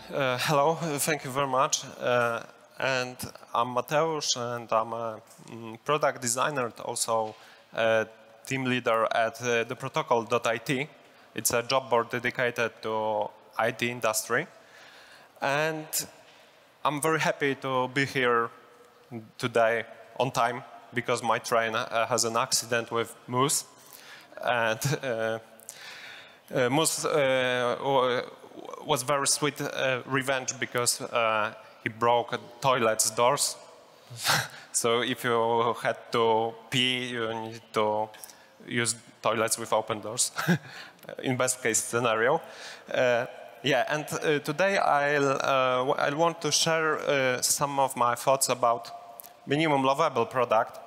Hello, thank you very much. And I'm Mateusz, and I'm a product designer and also a team leader at theprotocol.it. It's a job board dedicated to IT industry. And I'm very happy to be here today on time because my train has an accident with Moose. And Moose was very sweet revenge because he broke toilets doors. So if you had to pee, you need to use toilets with open doors, in best case scenario. Yeah, and today I want to share some of my thoughts about minimum lovable product,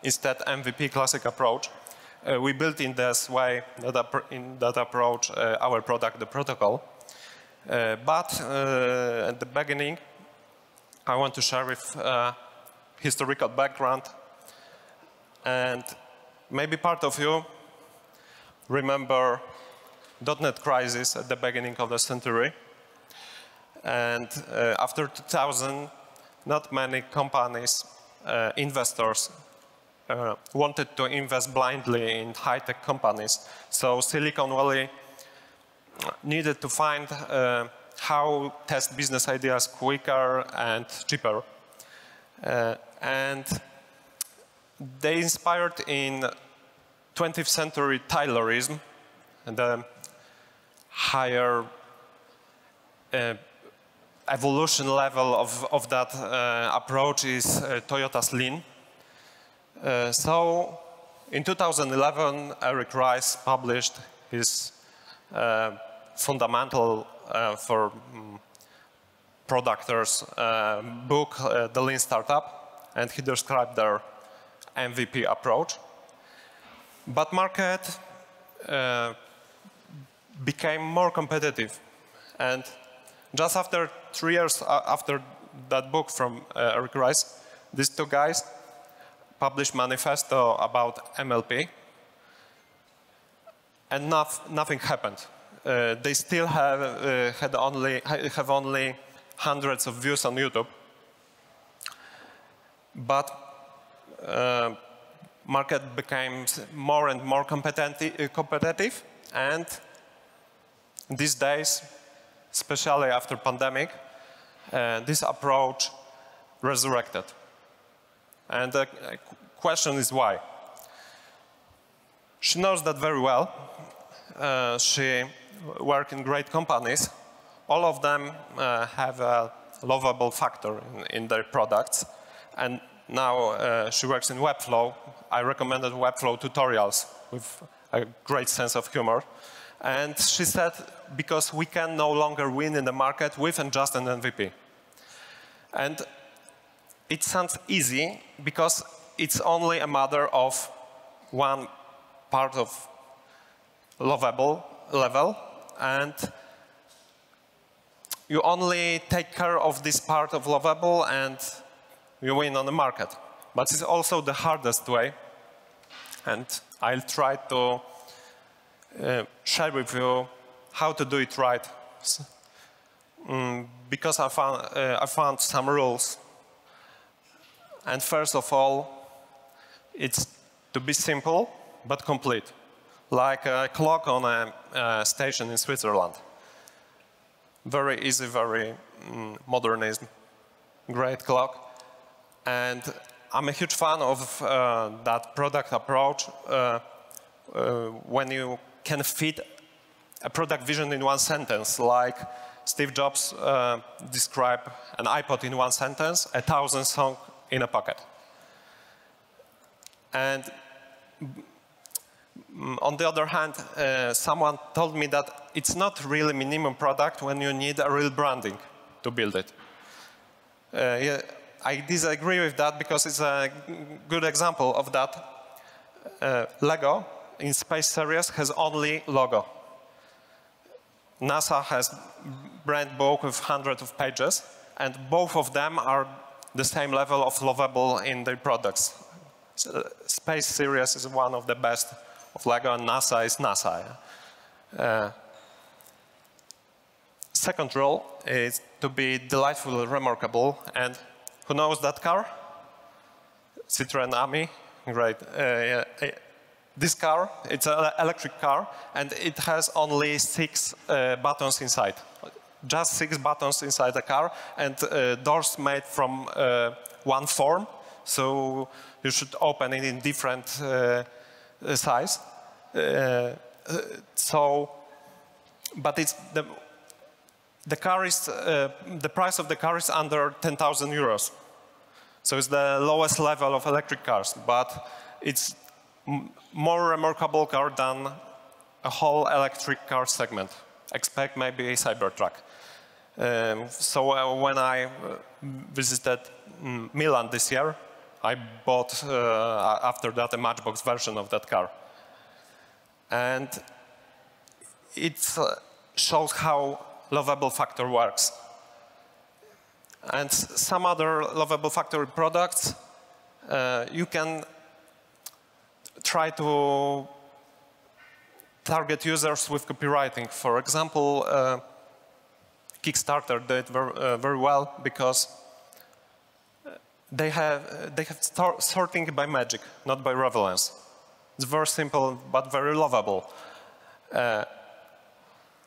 instead MVP classic approach. We built in this way, in that approach, our product, the protocol. But at the beginning, I want to share with historical background. And maybe part of you remember .NET crisis at the beginning of the century. And after 2000, not many companies, investors, wanted to invest blindly in high-tech companies. So Silicon Valley needed to find how test business ideas quicker and cheaper. And they inspired in 20th century Taylorism, and the higher evolution level of that approach is Toyota's Lean. So in 2011, Eric Rice published his fundamental for productors book, The Lean Startup, and he described their MVP approach. But market became more competitive, and just after 3 years after that book from Eric Rice, these two guys published manifesto about MLP, and nothing happened. They still have only hundreds of views on YouTube, but market became more and more competitive, and these days, especially after pandemic, this approach resurrected. And the question is why? She knows that very well. She works in great companies. All of them have a lovable factor in their products. And now she works in Webflow. I recommended Webflow tutorials with a great sense of humor. And she said, because we can no longer win in the market with just an MVP. And it sounds easy because it's only a matter of one part of lovable level, and you only take care of this part of lovable and you win on the market. But it's also the hardest way, and I'll try to share with you how to do it right. Because I found some rules. And first of all, it's to be simple but complete, like a clock on a station in Switzerland. Very easy, very modernism, great clock. And I'm a huge fan of that product approach when you can fit a product vision in one sentence, like Steve Jobs described an iPod in one sentence, 1,000 songs in a pocket. And on the other hand, someone told me that it's not really minimum product when you need a real branding to build it. Yeah, I disagree with that because it's a good example of that. Lego in Space Series has only logo. NASA has brand book with hundreds of pages, and both of them are the same level of lovable in their products. So, Space Series is one of the best of Lego, and NASA is NASA. second rule is to be delightfully remarkable. And who knows that car? Citroen Ami. Great. This car, it's an electric car, and it has only 6 buttons inside. Just 6 buttons inside the car, and doors made from one form. So you should open it in different size. But it's the car is the price of the car is under 10,000 euros. So it's the lowest level of electric cars, but it's more remarkable car than a whole electric car segment. Expect maybe a Cybertruck. So when I visited Milan this year, I bought after that a Matchbox version of that car. And it shows how lovable factor works. And some other lovable factory products, you can try to target users with copywriting. For example, Kickstarter did very well because they have sorting by magic, not by relevance. It's very simple but very lovable.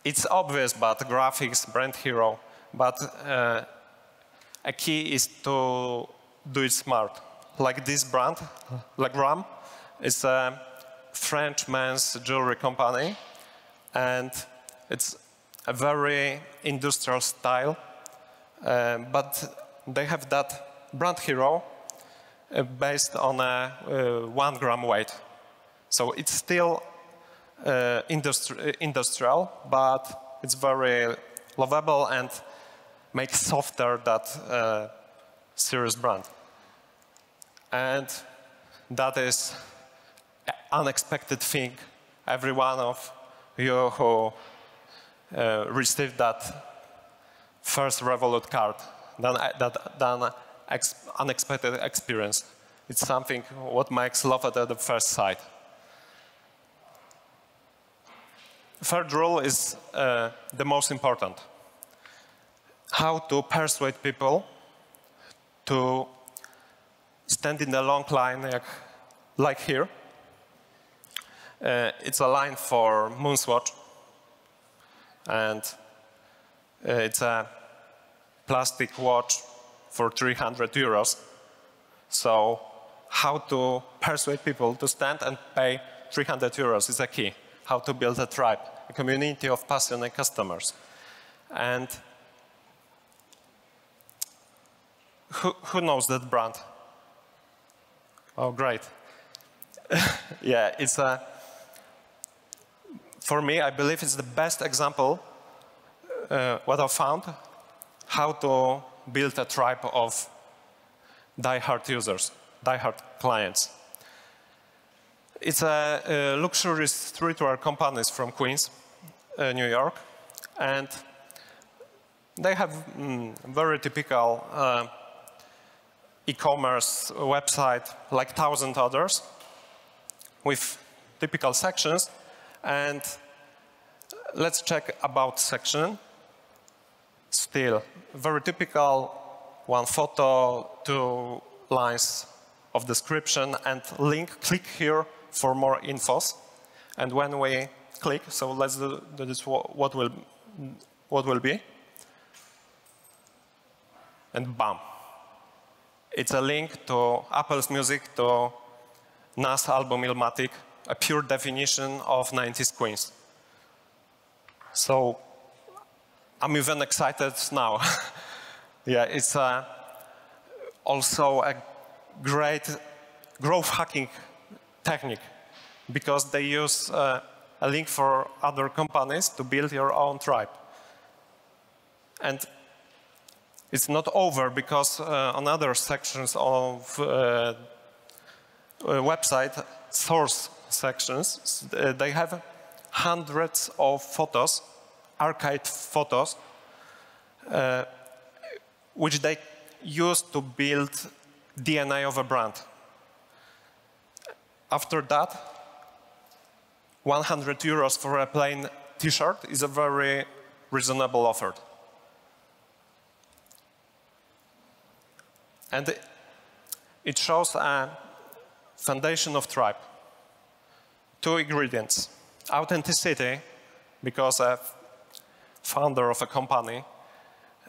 It's obvious, but graphics, brand hero, but a key is to do it smart. Like this brand, Legram, is a French men's jewelry company, and it's a very industrial style, but they have that brand hero based on a 1 gram weight. So it's still industrial, but it's very lovable and makes softer that serious brand. And that is an unexpected thing. Every one of you who received that first Revolut card, that unexpected experience. It's something what makes love at the first sight. Third rule is the most important. How to persuade people to stand in a long line like here. It's a line for Moonswatch, and it's a plastic watch for 300 euros. So how to persuade people to stand and pay 300 euros is a key. How to build a tribe, a community of passionate customers. And who knows that brand? Oh, great. Yeah, it's a, for me, I believe it's the best example what I found, how to build a tribe of die-hard users, die-hard clients. It's a luxury streetwear companies from Queens, New York, and they have very typical e-commerce website, like 1,000 others, with typical sections. And let's check about section. Still, very typical, 1 photo, 2 lines of description, and link. Click here for more infos. And when we click, so let's do this, what will be. And bam. It's a link to Apple's Music, to Nas album Illmatic, a pure definition of 90s Queens. So I'm even excited now. Yeah, it's also a great growth hacking technique, because they use a link for other companies to build your own tribe. And it's not over, because on other sections of website, source sections, they have hundreds of photos, archived photos, which they use to build DNA of a brand. After that, 100 euros for a plain t-shirt is a very reasonable offer. And it shows a foundation of Tribe. Two ingredients. Authenticity, because a founder of a company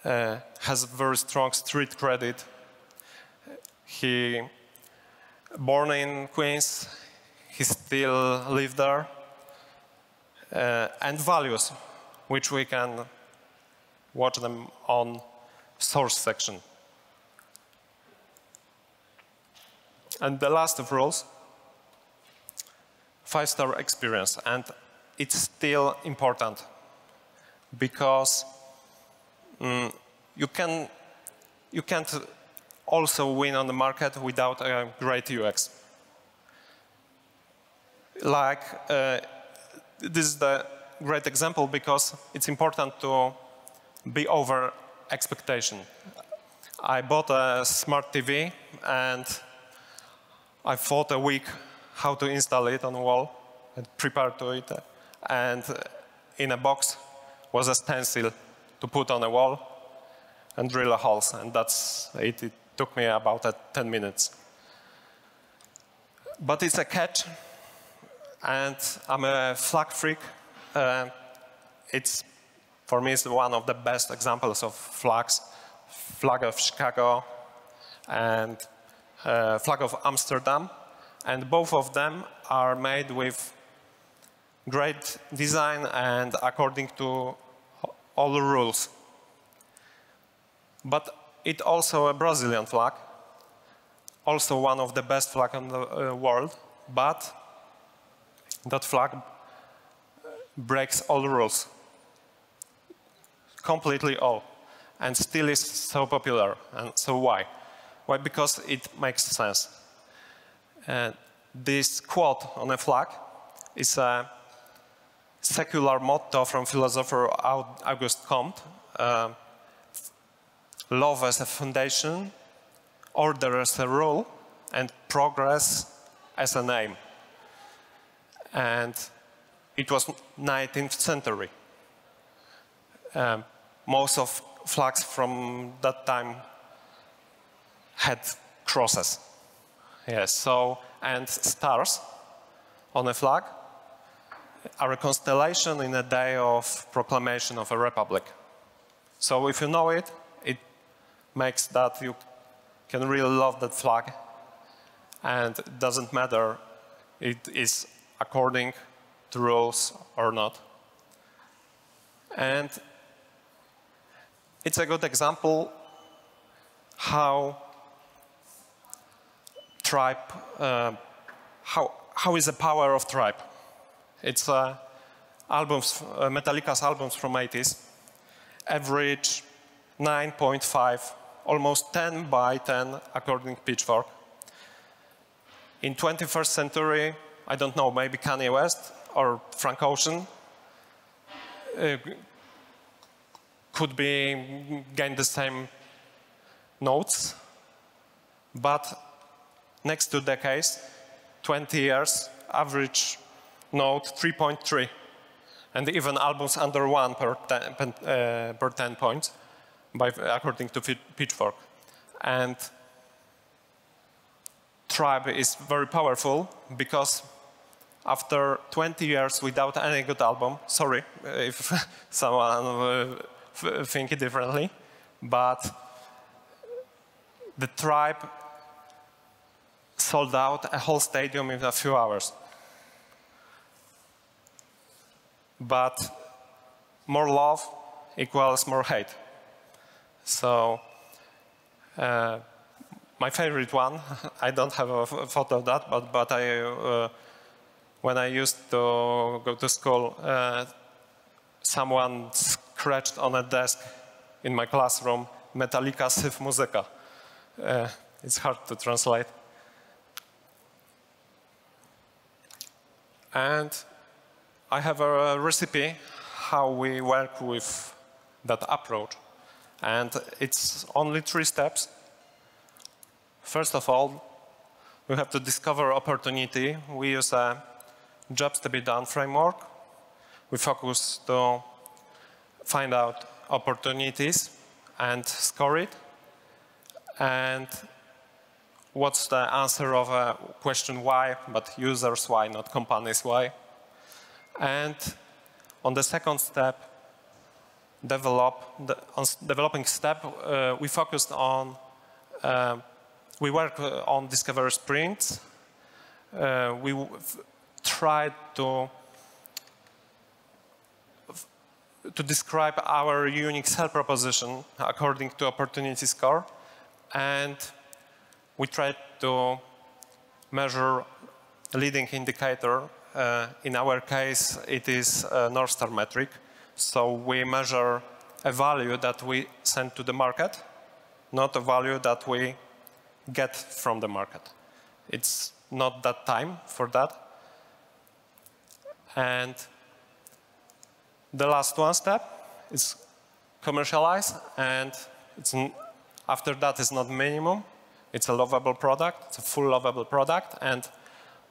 has very strong street credit. He born in Queens, he still lives there. And values, which we can watch them on source section. And the last of rules, 5-star experience. And it's still important because you can't also win on the market without a great UX. Like, this is the great example because it's important to be over expectation. I bought a smart TV and I thought a week how to install it on the wall and prepare to it. And in a box was a stencil to put on a wall and drill a holes. And that's it. It took me about 10 minutes. But it's a catch. And I'm a flag freak. For me, it's one of the best examples of flags. Flag of Chicago and flag of Amsterdam. And both of them are made with great design and according to all the rules. But it's also a Brazilian flag, also one of the best flags in the world, but that flag breaks all the rules, completely all, and still is so popular. And so why? Why? Because it makes sense. This quote on a flag is a secular motto from philosopher Auguste Comte. Love as a foundation, order as a rule, and progress as an aim. And it was 19th century. Most of flags from that time had crosses. Yes, so, and stars on a flag are a constellation in a day of proclamation of a republic. So if you know it, it makes that you can really love that flag. And it doesn't matter it is according to rules or not. And it's a good example how Tribe, how is the power of Tribe. It's albums, Metallica's albums from 80s, average 9.5, almost 10 by 10 according to Pitchfork. In 21st century, I don't know, maybe Kanye West or Frank Ocean could be gain the same notes, but next 2 decades, 20 years, average note 3.3, and even albums under 1 per 10 points, according to Pitchfork. And Tribe is very powerful because after 20 years without any good album, sorry if someone think it differently, but the Tribe sold out a whole stadium in a few hours. But more love equals more hate. So my favorite one, I don't have a photo of that, but when I used to go to school, someone scratched on a desk in my classroom, Metallica Syf Muzyka. It's hard to translate. And I have a recipe how we work with that approach. And it's only 3 steps. First of all, we have to discover opportunity. We use a jobs to be done framework. We focus to find out opportunities and score it. And what's the answer of a question why, but users why, not companies why. And on the second step, developing step, we focused on, we work on discovery sprints. We tried to describe our unique sell proposition according to opportunity score, and we tried to measure a leading indicator. In our case, it is a North Star metric. So we measure a value that we send to the market, not a value that we get from the market. It's not that time for that. And the last one step is commercialize, and after that is not minimum. It's a lovable product. It's a full lovable product, and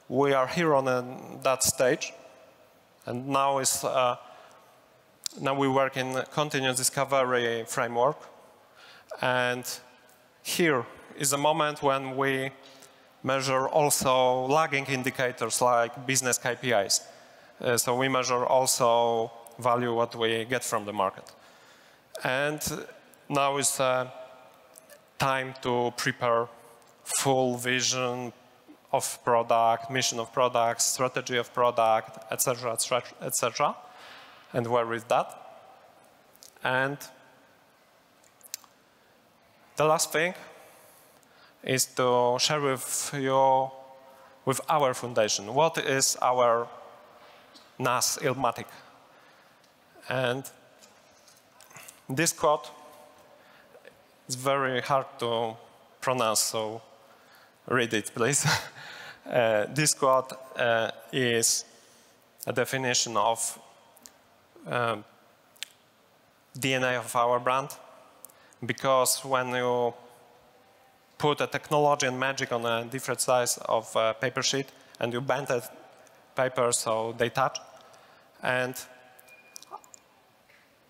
we are here on that stage. And now we work in continuous discovery framework, and here is a moment when we measure also lagging indicators like business KPIs. So we measure also value what we get from the market. And now is time to prepare full vision of product, mission of product, strategy of product, etc., etc. And where is that? And the last thing is to share with you, with our foundation, what is our NAS Illmatic. And this quote is very hard to pronounce, so read it, please. This quote is a definition of DNA of our brand, because when you put a technology and magic on a different size of a paper sheet and you bend the paper so they touch, and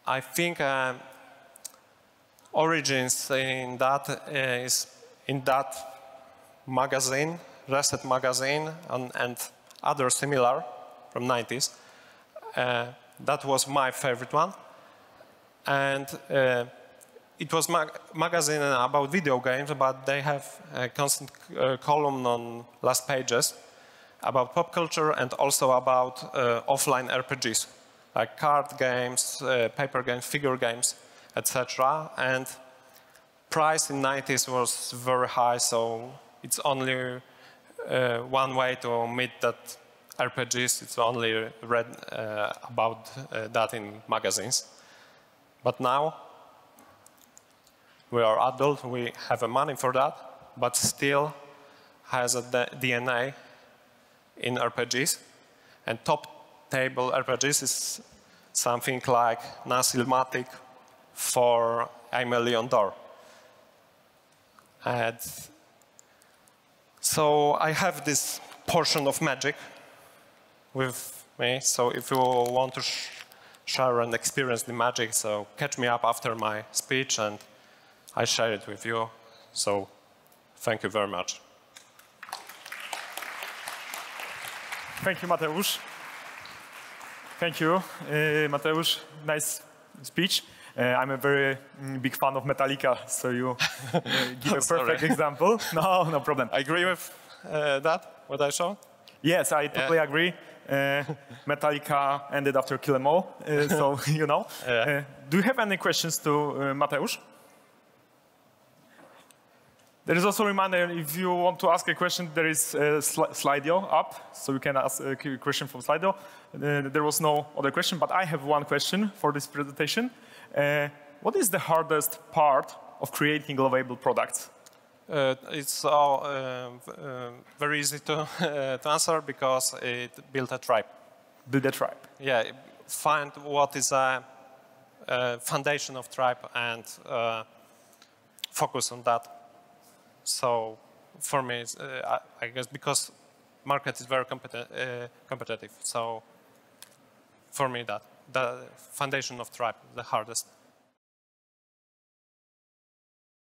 I think origins in that is in that magazine, Reset magazine, and other similar from 90s. That was my favorite one. And it was magazine about video games, but they have a constant column on last pages about pop culture and also about offline RPGs, like card games, paper games, figure games, etc. And price in 90s was very high, so it's only one way to meet that RPGs. It's only read about that in magazines. But now we are adult, we have money for that, but still has a DNA in RPGs. And top table RPGs is something like NAS Illmatic for $1 million. And so I have this portion of magic with me. So if you want to share and experience the magic, so catch me up after my speech and I share it with you. So thank you very much. Thank you, Mateusz. Thank you, Mateusz. Nice speech. I'm a very big fan of Metallica, so you give a perfect example. No problem. I agree with that, what I showed? Yes, I totally agree. Metallica ended after Kill 'Em All, so you know. Do you have any questions to Mateusz? There is also a reminder, if you want to ask a question, there is a Slido up, so you can ask a question from Slido. There was no other question, but I have one question for this presentation. What is the hardest part of creating lovable products? It's very easy to answer because it built a tribe. Build a tribe. Yeah, find what is a foundation of tribe and focus on that. So for me, I guess because market is very competitive. So for me, that. the foundation of Tribe, the hardest.